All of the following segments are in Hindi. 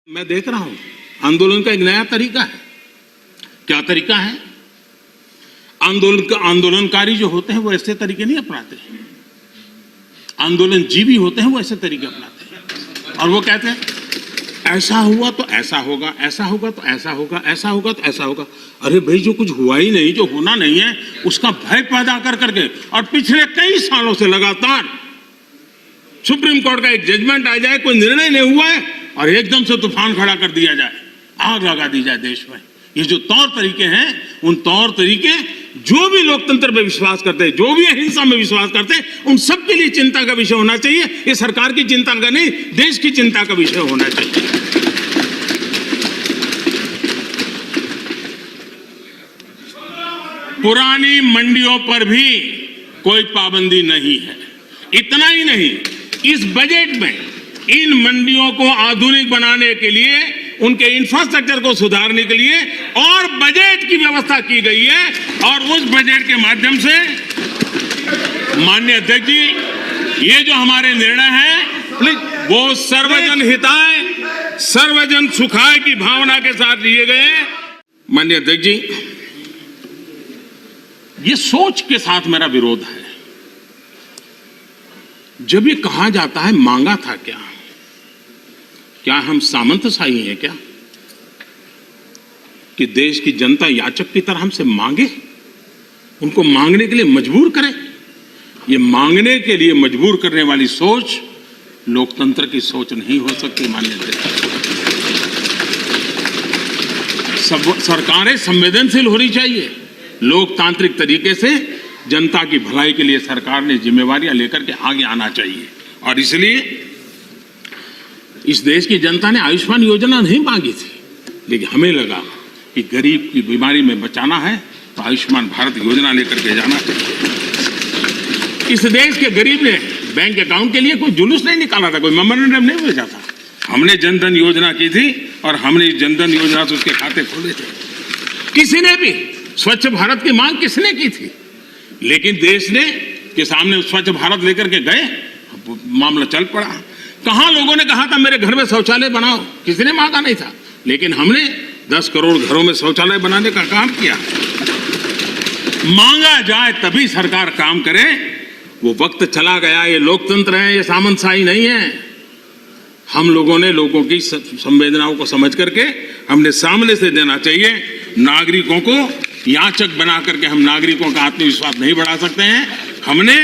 मैं देख रहा हूं आंदोलन का एक नया तरीका है। क्या तरीका है? आंदोलनकारी जो होते हैं वो ऐसे तरीके नहीं अपनाते। आंदोलनजीवी होते हैं वो ऐसे तरीके अपनाते हैं और वो कहते हैं ऐसा हुआ तो ऐसा होगा, ऐसा होगा तो ऐसा होगा, ऐसा होगा तो ऐसा होगा। अरे भाई, जो कुछ हुआ ही नहीं, जो होना नहीं है, उसका भय पैदा कर करके और पिछले कई सालों से लगातार सुप्रीम कोर्ट का एक जजमेंट आ जाए, कोई निर्णय नहीं हुआ है और एकदम से तूफान खड़ा कर दिया जाए, आग लगा दी जाए देश में। ये जो तौर तरीके हैं, उन तौर तरीके जो भी लोकतंत्र में विश्वास करते हैं, जो भी अहिंसा में विश्वास करते हैं, उन सब के लिए चिंता का विषय होना चाहिए। ये सरकार की चिंता का नहीं, देश की चिंता का विषय होना चाहिए। पुरानी मंडियों पर भी कोई पाबंदी नहीं है। इतना ही नहीं, इस बजट में इन मंडियों को आधुनिक बनाने के लिए, उनके इंफ्रास्ट्रक्चर को सुधारने के लिए और बजट की व्यवस्था की गई है। और उस बजट के माध्यम से माननीय अध्यक्ष जी, ये जो हमारे निर्णय हैं वो सर्वजन हिताय, सर्वजन सुखाय की भावना के साथ लिए गए। माननीय अध्यक्ष जी, ये सोच के साथ मेरा विरोध है। जब ये कहा जाता है मांगा था क्या हम सामंतशाही हैं क्या कि देश की जनता याचक की तरह हमसे मांगे, उनको मांगने के लिए मजबूर करें? ये मांगने के लिए मजबूर करने वाली सोच लोकतंत्र की सोच नहीं हो सकती। माननीय सरकारें संवेदनशील होनी चाहिए। लोकतांत्रिक तरीके से जनता की भलाई के लिए सरकार ने जिम्मेवारियां लेकर के आगे आना चाहिए। और इसलिए इस देश की जनता ने आयुष्मान योजना नहीं मांगी थी, लेकिन हमें लगा कि गरीब की बीमारी में बचाना है तो आयुष्मान भारत योजना लेकर के जाना चाहिए। इस देश के गरीब ने बैंक अकाउंट के लिए कोई जुलूस नहीं निकाला था, कोई मेमोरेंडम नहीं भेजा था। हमने जनधन योजना की थी और हमने इस जनधन योजना से उसके खाते खोले थे। किसी ने भी स्वच्छ भारत की मांग किसने की थी? लेकिन देश ने के सामने स्वच्छ भारत लेकर के गए, मामला चल पड़ा। कहां लोगों ने कहा था मेरे घर में शौचालय बनाओ? किसी ने मांगा नहीं था, लेकिन हमने 10 करोड़ घरों में शौचालय बनाने का काम किया। मांगा जाए तभी सरकार काम करे। वो वक्त चला गया। ये लोकतंत्र है, ये सामंतशाही नहीं है। हम लोगों ने लोगों की संवेदनाओं को समझ करके हमने सामने से देना चाहिए। नागरिकों को याचक बना करके हम नागरिकों का आत्मविश्वास नहीं बढ़ा सकते हैं। हमने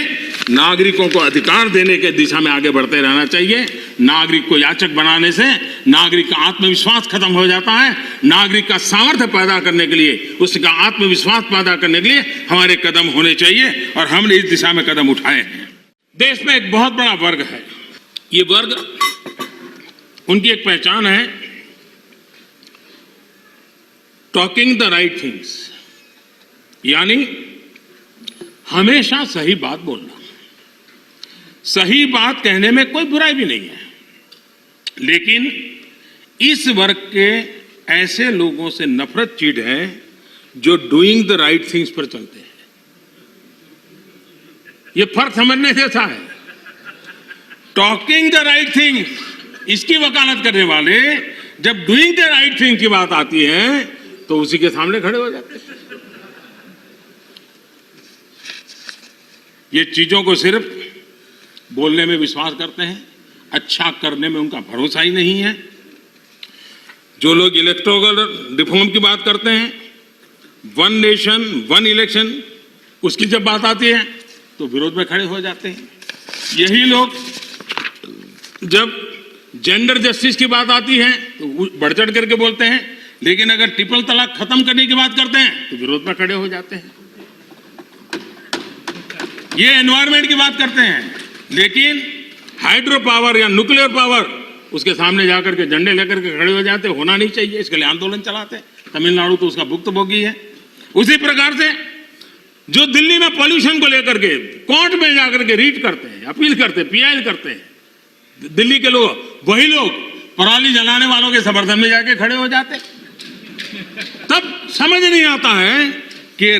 नागरिकों को अधिकार देने के दिशा में आगे बढ़ते रहना चाहिए। नागरिक को याचक बनाने से नागरिक का आत्मविश्वास खत्म हो जाता है। नागरिक का सामर्थ्य पैदा करने के लिए, उसका आत्मविश्वास पैदा करने के लिए हमारे कदम होने चाहिए और हमने इस दिशा में कदम उठाए हैं। देश में एक बहुत बड़ा वर्ग है। ये वर्ग, उनकी एक पहचान है, टॉकिंग द राइट थिंग्स, यानी हमेशा सही बात बोलना। सही बात कहने में कोई बुराई भी नहीं है, लेकिन इस वर्ग के ऐसे लोगों से नफरत चिढ़ है जो डूइंग द राइट थिंग्स पर चलते हैं। यह फर्क समझने जैसा है। टॉकिंग द राइट थिंग्स, इसकी वकालत करने वाले जब डूइंग द राइट थिंग की बात आती है तो उसी के सामने खड़े हो जाते हैं। ये चीजों को सिर्फ बोलने में विश्वास करते हैं, अच्छा करने में उनका भरोसा ही नहीं है। जो लोग इलेक्टोरल रिफॉर्म की बात करते हैं, 1 नेशन 1 इलेक्शन, उसकी जब बात आती है तो विरोध में खड़े हो जाते हैं। यही लोग जब जेंडर जस्टिस की बात आती है तो बढ़ चढ़ करके बोलते हैं, लेकिन अगर ट्रिपल तलाक खत्म करने की बात करते हैं तो विरोध में खड़े हो जाते हैं। ये एनवायरमेंट की बात करते हैं, लेकिन हाइड्रो पावर या न्यूक्लियर पावर, उसके सामने जाकर के झंडे लेकर के खड़े हो जाते। होना नहीं चाहिए, इसके लिए आंदोलन चलाते। तमिलनाडु तो उसका भुक्तभोगी है। उसी प्रकार से जो दिल्ली में पॉल्यूशन को लेकर के कोर्ट में जाकर के रीट करते हैं, अपील करते हैं, पीआई करते हैं दिल्ली के लोग, वही लोग पराली जलाने वालों के समर्थन में जाके खड़े हो जाते। तब समझ नहीं आता है कि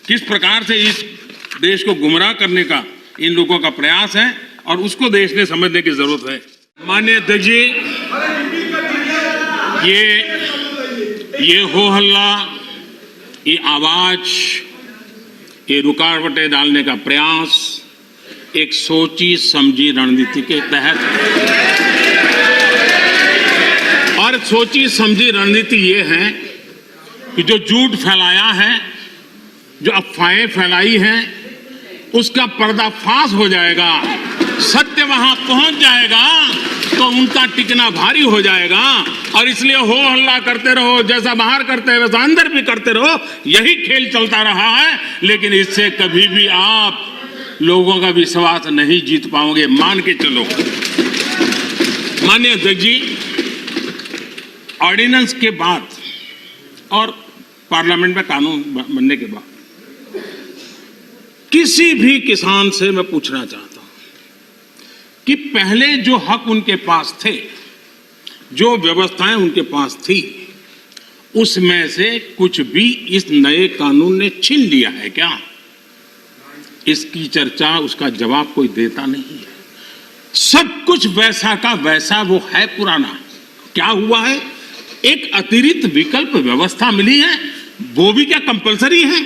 किस प्रकार से इस देश को गुमराह करने का इन लोगों का प्रयास है और उसको देश ने समझने की जरूरत है। माननीय अध्यक्ष जी, ये हो हल्ला, ये आवाज, ये रुकावटें डालने का प्रयास एक सोची समझी रणनीति के तहत है। और सोची समझी रणनीति ये है कि जो झूठ फैलाया है, जो अफवाहें फैलाई हैं, उसका पर्दाफाश हो जाएगा, सत्य वहां पहुंच जाएगा तो उनका टिकना भारी हो जाएगा। और इसलिए हो हल्ला करते रहो, जैसा बाहर करते हैं वैसा अंदर भी करते रहो, यही खेल चलता रहा है। लेकिन इससे कभी भी आप लोगों का विश्वास नहीं जीत पाओगे, मान के चलो। माननीय अध्यक्ष जी, ऑर्डिनेंस के बाद और पार्लियामेंट में कानून बनने के बाद किसी भी किसान से मैं पूछना चाहता हूं कि पहले जो हक उनके पास थे, जो व्यवस्थाएं उनके पास थी, उसमें से कुछ भी इस नए कानून ने छीन लिया है क्या? इसकी चर्चा, उसका जवाब कोई देता नहीं है। सब कुछ वैसा का वैसा वो है पुराना। क्या हुआ है? एक अतिरिक्त विकल्प व्यवस्था मिली है, वो भी क्या कंपलसरी है?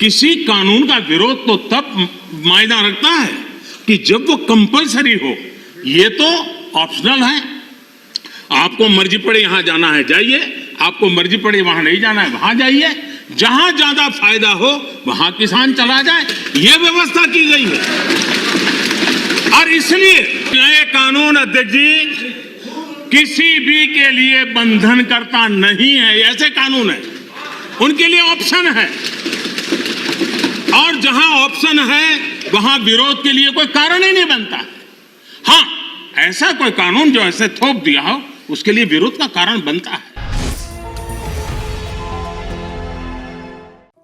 किसी कानून का विरोध तो तब मायना रखता है कि जब वो कंपलसरी हो। ये तो ऑप्शनल है। आपको मर्जी पड़े यहां जाना है जाइए, आपको मर्जी पड़े वहां नहीं जाना है वहां जाइए, जहां ज्यादा फायदा हो वहां किसान चला जाए, ये व्यवस्था की गई है। और इसलिए नए कानून अध्यक्ष जी किसी भी के लिए बंधन करता नहीं है। ऐसे कानून है, उनके लिए ऑप्शन है, और जहां ऑप्शन है वहां विरोध के लिए कोई कारण ही नहीं बनता है। हां, ऐसा कोई कानून जो ऐसे थोप दिया हो, उसके लिए विरोध का कारण बनता है।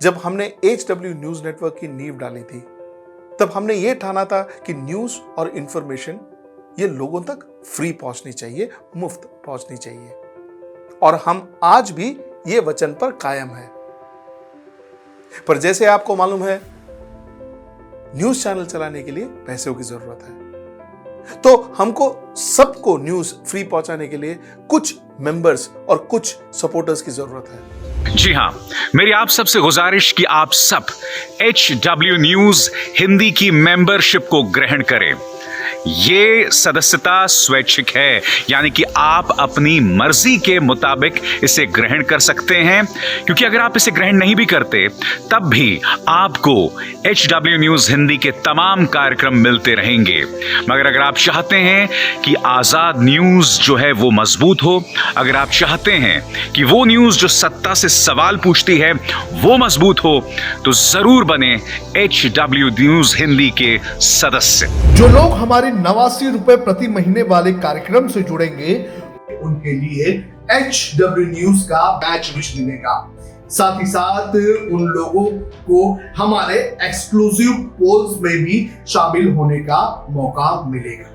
जब हमने HW न्यूज नेटवर्क की नींव डाली थी, तब हमने यह ठाना था कि न्यूज और इंफॉर्मेशन ये लोगों तक फ्री पहुंचनी चाहिए, मुफ्त पहुंचनी चाहिए। और हम आज भी ये वचन पर कायम हैं। पर जैसे आपको मालूम है, न्यूज चैनल चलाने के लिए पैसों की जरूरत है, तो हमको सबको न्यूज फ्री पहुंचाने के लिए कुछ मेंबर्स और कुछ सपोर्टर्स की जरूरत है। जी हां, मेरी आप सबसे गुजारिश कि आप सब HW न्यूज हिंदी की मेंबरशिप को ग्रहण करें। ये सदस्यता स्वैच्छिक है, यानी कि आप अपनी मर्जी के मुताबिक इसे ग्रहण कर सकते हैं, क्योंकि अगर आप इसे ग्रहण नहीं भी करते तब भी आपको HW न्यूज हिंदी के तमाम कार्यक्रम मिलते रहेंगे। मगर अगर आप चाहते हैं कि आजाद न्यूज जो है वो मजबूत हो, अगर आप चाहते हैं कि वो न्यूज जो सत्ता से सवाल पूछती है वो मजबूत हो, तो जरूर बने HW न्यूज हिंदी के सदस्य। जो लोग हमारे 89 रुपए प्रति महीने वाले कार्यक्रम से जुड़ेंगे, उनके लिए HW न्यूज का बैच विश मिलेगा। साथ ही साथ उन लोगों को हमारे एक्सक्लूसिव पोल्स में भी शामिल होने का मौका मिलेगा।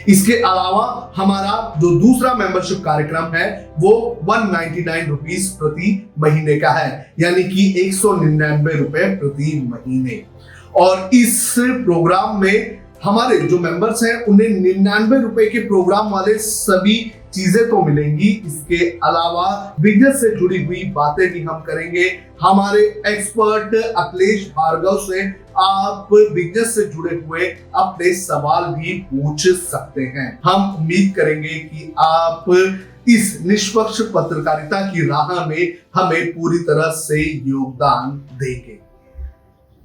इसके अलावा हमारा जो दूसरा मेंबरशिप कार्यक्रम है वो 199 रुपीस प्रति महीने का है, यानी कि 199 रुपए प्रति महीने। और इस प्रोग्राम में हमारे जो मेंबर्स हैं उन्हें 99 रुपए के प्रोग्राम वाले सभी चीजें तो मिलेंगी। इसके अलावा बिजनेस से जुड़ी हुई बातें भी हम करेंगे। हमारे एक्सपर्ट अखिलेश भार्गव से आप बिजनेस से जुड़े हुए अपने सवाल भी पूछ सकते हैं। हम उम्मीद करेंगे कि आप इस निष्पक्ष पत्रकारिता की राह में हमें पूरी तरह से योगदान देंगे।